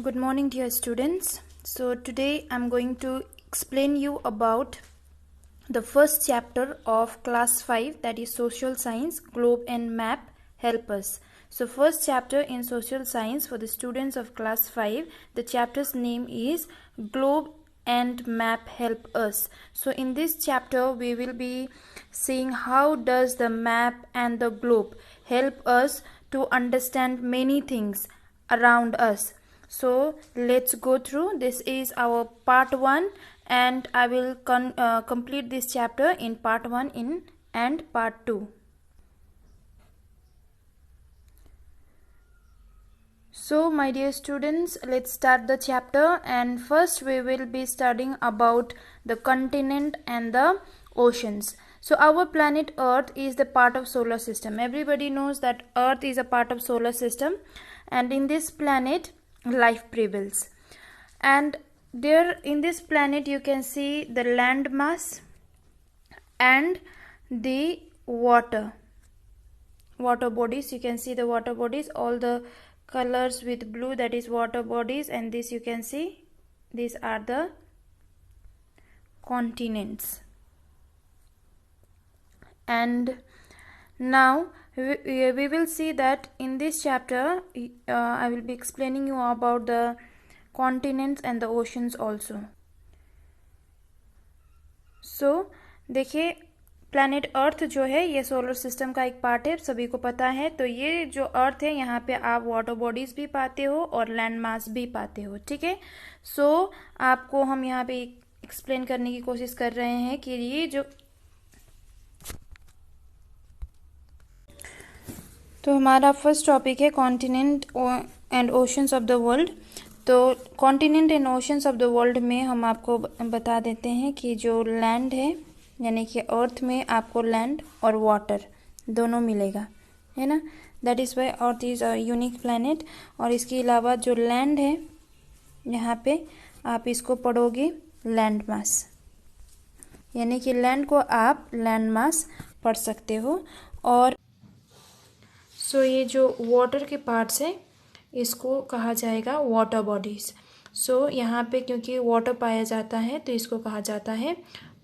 Good morning, dear students. So today I'm going to explain you about the first chapter of class 5, that is social science, globe and map help us. So first chapter in social science for the students of class 5, the chapter's name is globe and map help us. So in this chapter we will be seeing how does the map and the globe help us to understand many things around us. So let's go through. This is our part 1 and I will complete this chapter in part 1 and part 2. So my dear students, let's start the chapter, and first we will be studying about the continent and the oceans. So our planet Earth is the part of solar system. Everybody knows that Earth is a part of solar system, and in this planet life prevails. And there in this planet you can see the land mass and the water bodies. You can see the water bodies, all the colors with blue, that is water bodies, and this you can see, these are the continents. And now we will see that in this chapter I will be explaining you about the continents and the oceans also. So देखिए, planet earth जो है ये solar system का एक part है, सभी को पता है. तो ये जो अर्थ है यहाँ पे आप वाटर बॉडीज भी पाते हो और लैंड मास भी पाते हो. ठीक है. सो आपको हम यहाँ पे एक्सप्लेन करने की कोशिश कर रहे हैं कि ये जो, तो हमारा फर्स्ट टॉपिक है continent and oceans of the world. तो continent and oceans of the world में हम आपको बता देते हैं कि जो लैंड है, यानी कि अर्थ में आपको लैंड और वाटर दोनों मिलेगा, है ना. That is why earth is a unique planet. और इसके अलावा जो लैंड है यहाँ पे आप इसको पढ़ोगे लैंड मास, यानी कि लैंड को आप लैंड मास पढ़ सकते हो. और सो ये जो वाटर के पार्ट्स है इसको कहा जाएगा वाटर बॉडीज़. सो यहाँ पे क्योंकि वाटर पाया जाता है तो इसको कहा जाता है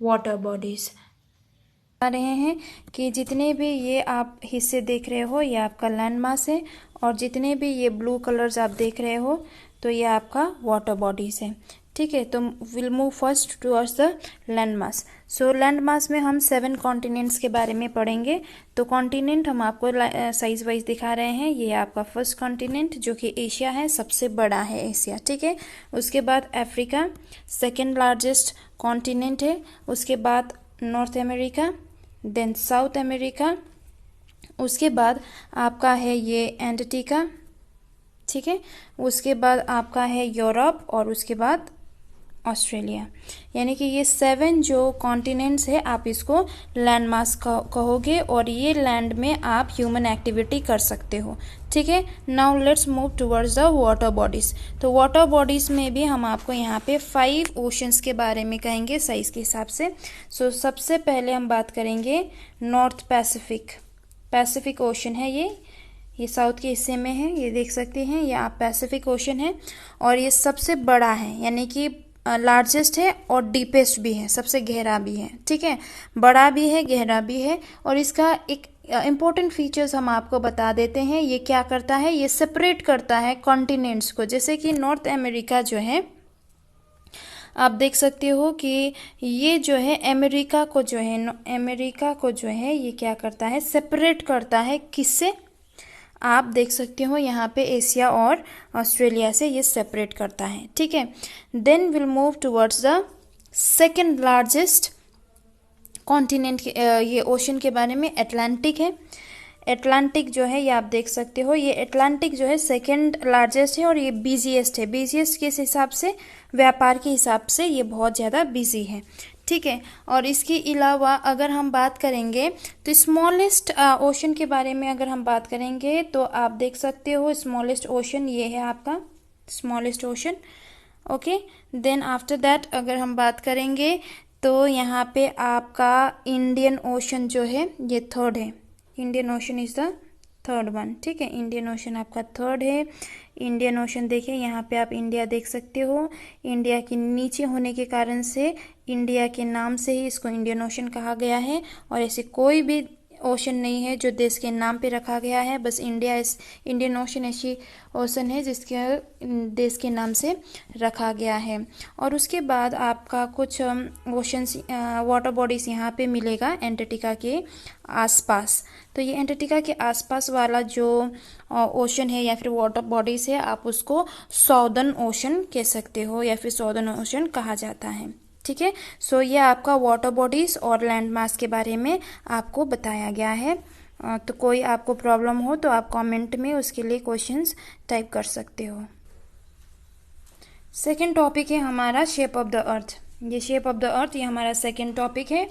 वाटर बॉडीज़. बता रहे हैं कि जितने भी ये आप हिस्से देख रहे हो ये आपका लैंड मास है, और जितने भी ये ब्लू कलर्स आप देख रहे हो तो ये आपका वाटर बॉडीज़ है. ठीक है. तो will move first towards the land mass. So land mass में हम 7 कॉन्टिनेंट्स के बारे में पढ़ेंगे. तो कॉन्टिनेंट हम आपको साइज वाइज दिखा रहे हैं. ये आपका फर्स्ट कॉन्टिनेंट जो कि एशिया है, सबसे बड़ा है एशिया. ठीक है. उसके बाद अफ्रीका सेकेंड लार्जेस्ट कॉन्टिनेंट है. उसके बाद North America, then South America, उसके बाद आपका है ये एंटार्क्टिका. ठीक है. उसके बाद आपका है यूरोप, और उसके बाद ऑस्ट्रेलिया. यानी कि ये 7 जो कॉन्टिनेंट्स है आप इसको लैंड मास कहोगे, और ये लैंड में आप ह्यूमन एक्टिविटी कर सकते हो. ठीक है. Now let's move towards the water bodies. तो वाटर बॉडीज़ में भी हम आपको यहाँ पे 5 ओशंस के बारे में कहेंगे साइज़ के हिसाब से. सो सबसे पहले हम बात करेंगे नॉर्थ पैसिफिक ओशन है. ये साउथ के हिस्से में है, ये देख सकते हैं, ये आप पैसिफिक ओशन है, और ये सबसे बड़ा है, यानी कि लार्जेस्ट है और डीपेस्ट भी है, सबसे गहरा भी है. ठीक है. बड़ा भी है, गहरा भी है. और इसका एक इम्पोर्टेंट फीचर्स हम आपको बता देते हैं. ये क्या करता है, ये सेपरेट करता है कॉन्टिनेंट्स को. जैसे कि नॉर्थ अमेरिका जो है, आप देख सकते हो कि ये जो है अमेरिका को जो है ये क्या करता है, सेपरेट करता है. किससे? आप देख सकते हो यहाँ पे एशिया और ऑस्ट्रेलिया से ये सेपरेट करता है. ठीक है. Then will move towards the second largest continent. ये ओशन के बारे में अटलांटिक है. अटलांटिक जो है ये आप देख सकते हो, ये अटलांटिक जो है सेकेंड लार्जेस्ट है, और ये बिजीएस्ट है. बिजीएस्ट किस हिसाब से? व्यापार के हिसाब से ये बहुत ज़्यादा बिजी है. ठीक है. और इसके अलावा अगर हम बात करेंगे तो स्मॉलेस्ट ओशन के बारे में अगर हम बात करेंगे तो आप देख सकते हो स्मॉलेस्ट ओशन ये है आपका smallest ocean. Okay. Then after that अगर हम बात करेंगे तो यहाँ पे आपका इंडियन ओशन जो है ये थर्ड है. Indian ocean is the third one, ठीक है। इंडियन ओशन आपका थर्ड है। इंडियन ओशन देखिए, यहाँ पे आप इंडिया देख सकते हो। इंडिया के नीचे होने के कारण से इंडिया के नाम से ही इसको इंडियन ओशन कहा गया है। और ऐसे कोई भी ओशन नहीं है जो देश के नाम पे रखा गया है, बस इंडियन ओशन ऐसी ओशन है जिसके देश के नाम से रखा गया है। और उसके बाद आपका कुछ ओशंस, वाटर बॉडीज़ यहाँ पे मिलेगा एंटार्क्टिका के आसपास। तो ये एंटार्क्टिका के आसपास वाला जो ओशन है या फिर वाटर बॉडीज़ है, आप उसको साउदर्न ओशन कह सकते हो या फिर साउदर्न ओशन कहा जाता है, ठीक है। सो ये आपका वाटर बॉडीज़ और लैंड मास के बारे में आपको बताया गया है। तो कोई आपको प्रॉब्लम हो तो आप कमेंट में उसके लिए क्वेश्चंस टाइप कर सकते हो। सेकंड टॉपिक है हमारा शेप ऑफ द अर्थ। ये शेप ऑफ द अर्थ ये हमारा सेकंड टॉपिक है।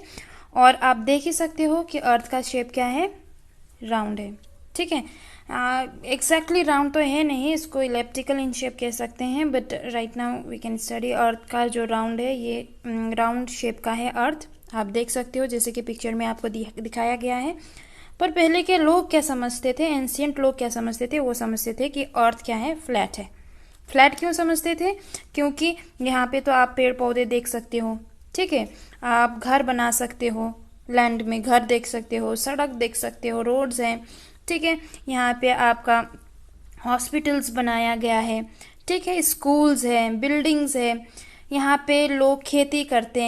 और आप देख ही सकते हो कि अर्थ का शेप क्या है, राउंड है, ठीक है। एग्जैक्टली राउंड तो है नहीं, इसको इलेप्टिकल इन शेप कह सकते हैं, but right now we can study earth का जो राउंड है, ये राउंड शेप का है अर्थ। आप देख सकते हो जैसे कि पिक्चर में आपको दिखाया गया है। पर पहले के लोग क्या समझते थे, एंशियंट लोग क्या समझते थे, वो समझते थे कि अर्थ क्या है, फ्लैट है। फ्लैट क्यों समझते थे? क्योंकि यहाँ पे तो आप पेड़ पौधे देख सकते हो, ठीक है। आप घर बना सकते हो, लैंड में घर देख सकते हो, सड़क देख सकते हो, रोड्स हैं, ठीक है। यहाँ पे आपका हॉस्पिटल्स बनाया गया है, ठीक है, स्कूल्स हैं, बिल्डिंग्स है। यहाँ पे लोग खेती करते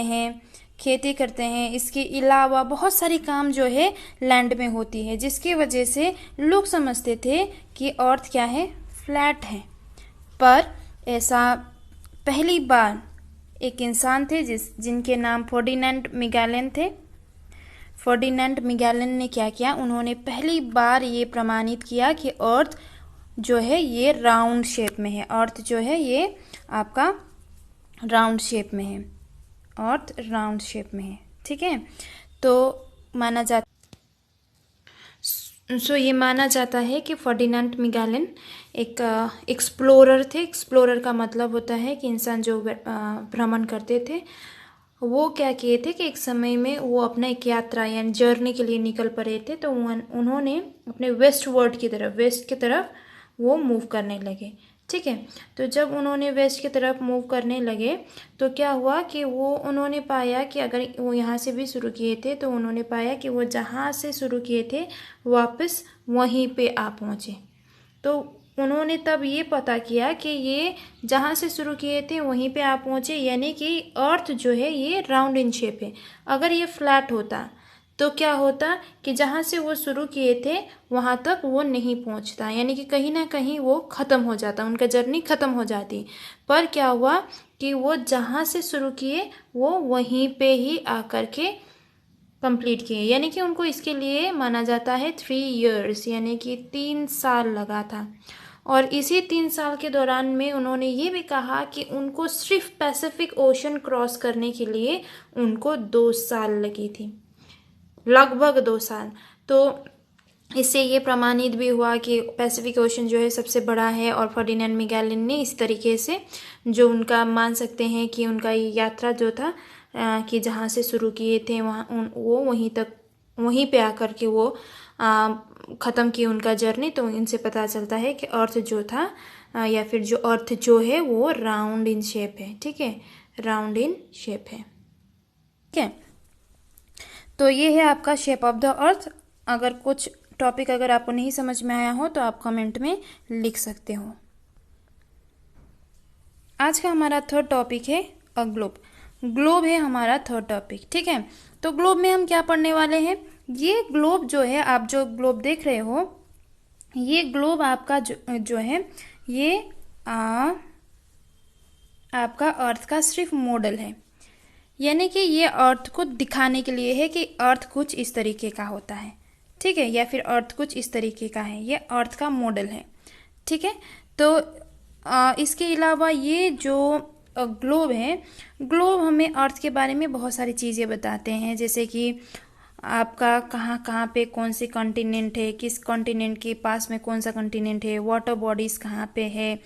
हैं। इसके अलावा बहुत सारी काम जो है लैंड में होती है, जिसकी वजह से लोग समझते थे कि अर्थ क्या है, फ्लैट है। पर ऐसा पहली बार एक इंसान थे जिनके नाम फर्डिनेंड मैगेलन थे। फर्डिनेंड मैगेलन ने क्या किया, उन्होंने पहली बार ये प्रमाणित किया कि अर्थ जो है ये राउंड शेप में है। अर्थ जो है ये आपका राउंड शेप में है, अर्थ राउंड शेप में है, ठीक है। तो माना जाता ये माना जाता है कि फर्डिनेंड मैगेलन एक एक्सप्लोरर थे। एक्सप्लोरर का मतलब होता है कि इंसान जो भ्रमण करते थे, वो क्या किए थे कि एक समय में वो अपना एक यात्रा यानी जर्नी के लिए निकल पड़े थे। तो उन्होंने अपने वेस्ट की तरफ वो मूव करने लगे, ठीक है। तो जब उन्होंने वेस्ट की तरफ मूव करने लगे तो क्या हुआ कि उन्होंने पाया कि अगर वो यहाँ से भी शुरू किए थे तो उन्होंने पाया कि वो जहाँ से शुरू किए थे वापस वहीं पे आ पहुँचे। तो उन्होंने तब ये पता किया कि ये जहाँ से शुरू किए थे वहीं पे आ पहुँचे, यानी कि अर्थ जो है ये राउंड इन शेप है। अगर ये फ्लैट होता तो क्या होता कि जहाँ से वो शुरू किए थे वहाँ तक वो नहीं पहुँचता, यानी कि कहीं ना कहीं वो ख़त्म हो जाता, उनका जर्नी ख़त्म हो जाती। पर क्या हुआ कि वो जहाँ से शुरू किए वो वहीं पे ही आकर के कंप्लीट किए, यानी कि उनको इसके लिए माना जाता है 3 years, यानी कि 3 साल लगा था। और इसी 3 साल के दौरान में उन्होंने ये भी कहा कि उनको सिर्फ पैसिफिक ओशन क्रॉस करने के लिए उनको 2 साल लगी थी, लगभग 2 साल। तो इससे ये प्रमाणित भी हुआ कि पैसिफिक ओशन जो है सबसे बड़ा है। और फर्डिनेंड मैगेलन ने इस तरीके से जो उनका मान सकते हैं कि उनका ये यात्रा जो था कि जहाँ से शुरू किए थे वो वहीं पे आकर के वो ख़त्म की उनका जर्नी। तो इनसे पता चलता है कि अर्थ जो था या फिर जो अर्थ जो है वो राउंड इन शेप है, ठीक है, राउंड इन शेप है, ठीक है। तो ये है आपका शेप ऑफ द अर्थ। अगर कुछ टॉपिक अगर आपको नहीं समझ में आया हो तो आप कमेंट में लिख सकते हो। आज का हमारा थर्ड टॉपिक है ग्लोब। ग्लोब है हमारा थर्ड टॉपिक, ठीक है। तो ग्लोब में हम क्या पढ़ने वाले हैं, ये ग्लोब जो है, आप जो ग्लोब देख रहे हो, ये ग्लोब आपका जो है ये आपका अर्थ का सिर्फ मॉडल है, यानी कि ये अर्थ को दिखाने के लिए है कि अर्थ कुछ इस तरीके का होता है, ठीक है, या फिर अर्थ कुछ इस तरीके का है, ये अर्थ का मॉडल है, ठीक है। तो इसके अलावा ये जो ग्लोब है, ग्लोब हमें अर्थ के बारे में बहुत सारी चीज़ें बताते हैं, जैसे कि आपका कहाँ कहाँ पे कौन सी कॉन्टिनेंट है, किस कॉन्टिनेंट के पास में कौन सा कॉन्टिनेंट है, वाटर बॉडीज़ कहाँ पे है,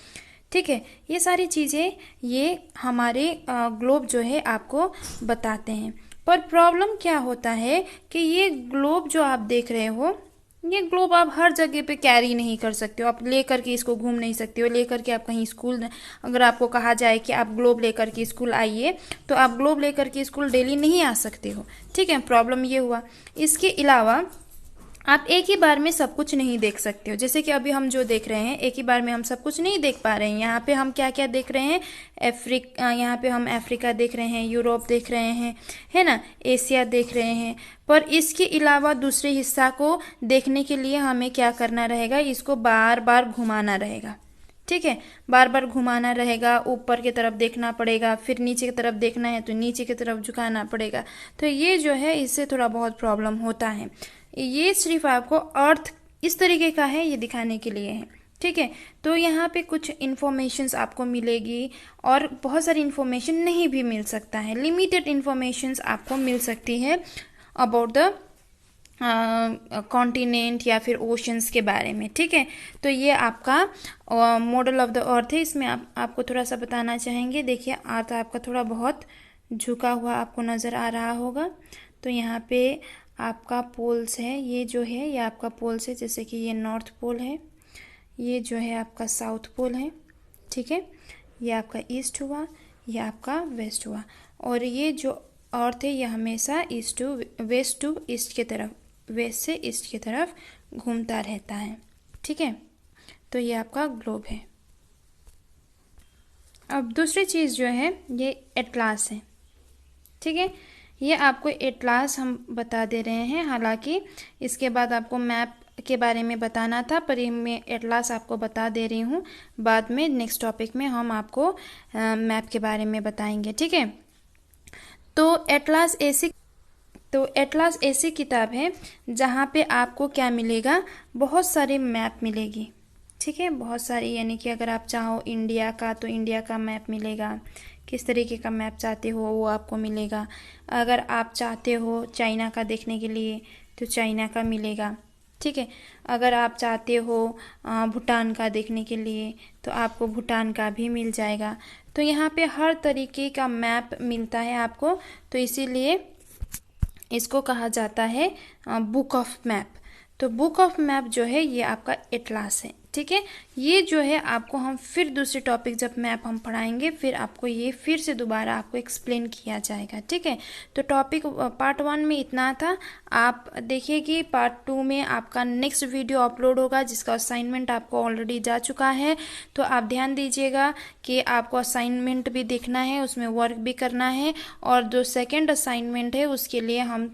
ठीक है। ये सारी चीज़ें ये हमारे ग्लोब जो है आपको बताते हैं। पर प्रॉब्लम क्या होता है कि ये ग्लोब जो आप देख रहे हो, ये ग्लोब आप हर जगह पे कैरी नहीं कर सकते हो, आप लेकर के इसको घूम नहीं सकते हो, लेकर के आप कहीं स्कूल, अगर आपको कहा जाए कि आप ग्लोब लेकर के स्कूल आइए, तो आप ग्लोब लेकर के स्कूल डेली नहीं आ सकते हो। ठीक है, प्रॉब्लम ये हुआ। इसके अलावा आप एक ही बार में सब कुछ नहीं देख सकते हो, जैसे कि अभी हम जो देख रहे हैं एक ही बार में हम सब कुछ नहीं देख पा रहे हैं। यहाँ पे हम क्या क्या देख रहे हैं, यहाँ पे हम अफ्रीका देख रहे हैं, यूरोप देख रहे हैं, है ना, एशिया देख रहे हैं। पर इसके अलावा दूसरे हिस्सा को देखने के लिए हमें क्या करना रहेगा, इसको बार बार घुमाना रहेगा। ठीक है, बार बार घुमाना रहेगा, ऊपर की तरफ देखना पड़ेगा, फिर नीचे की तरफ देखना है तो नीचे की तरफ झुकाना पड़ेगा। तो ये जो है इससे थोड़ा बहुत प्रॉब्लम होता है। ये सिर्फ आपको अर्थ इस तरीके का है, ये दिखाने के लिए है। ठीक है, तो यहाँ पे कुछ इन्फॉर्मेशंस आपको मिलेगी और बहुत सारी इन्फॉर्मेशन नहीं भी मिल सकता है, लिमिटेड इन्फॉर्मेशंस आपको मिल सकती है अबाउट द कॉन्टिनेंट या फिर ओशंस के बारे में। ठीक है, तो ये आपका मॉडल ऑफ द अर्थ है। इसमें आपको थोड़ा सा बताना चाहेंगे। देखिए, अर्थ आपका थोड़ा बहुत झुका हुआ आपको नज़र आ रहा होगा। तो यहाँ पे आपका पोल्स है, ये जो है ये आपका पोल्स है, जैसे कि ये नॉर्थ पोल है, ये जो है आपका साउथ पोल है। ठीक है, ये आपका ईस्ट हुआ, ये आपका वेस्ट हुआ, और ये जो अर्थ है ये हमेशा वेस्ट टू ईस्ट की तरफ, वेस्ट से ईस्ट की तरफ घूमता रहता है। ठीक है, तो ये आपका ग्लोब है। अब दूसरी चीज़ जो है ये एटलास है। ठीक है, ये आपको एटलास हम बता दे रहे हैं, हालांकि इसके बाद आपको मैप के बारे में बताना था, पर ये मैं एटलास आपको बता दे रही हूँ। बाद में नेक्स्ट टॉपिक में हम आपको मैप के बारे में बताएंगे। ठीक है, तो एटलास ऐसी किताब है जहाँ पे आपको क्या मिलेगा, बहुत सारे मैप मिलेगी। ठीक है, बहुत सारी, यानी कि अगर आप चाहो इंडिया का तो इंडिया का मैप मिलेगा, किस तरीके का मैप चाहते हो वो आपको मिलेगा। अगर आप चाहते हो चाइना का देखने के लिए तो चाइना का मिलेगा। ठीक है, अगर आप चाहते हो भूटान का देखने के लिए तो आपको भूटान का भी मिल जाएगा। तो यहाँ पे हर तरीके का मैप मिलता है आपको, तो इसीलिए इसको कहा जाता है बुक ऑफ मैप। तो बुक ऑफ मैप जो है ये आपका एटलास है। ठीक है, ये जो है आपको हम फिर दूसरे टॉपिक जब मैप हम पढ़ाएंगे फिर आपको ये फिर से दोबारा आपको एक्सप्लेन किया जाएगा। ठीक है, तो टॉपिक पार्ट 1 में इतना था। आप देखिए कि पार्ट 2 में आपका नेक्स्ट वीडियो अपलोड होगा, जिसका असाइनमेंट आपको ऑलरेडी जा चुका है। तो आप ध्यान दीजिएगा कि आपको असाइनमेंट भी देखना है, उसमें वर्क भी करना है, और जो सेकेंड असाइनमेंट है उसके लिए हम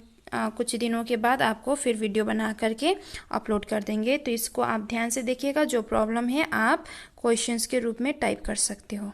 कुछ दिनों के बाद आपको फिर वीडियो बना करके अपलोड कर देंगे। तो इसको आप ध्यान से देखिएगा, जो प्रॉब्लम है आप क्वेश्चंस के रूप में टाइप कर सकते हो।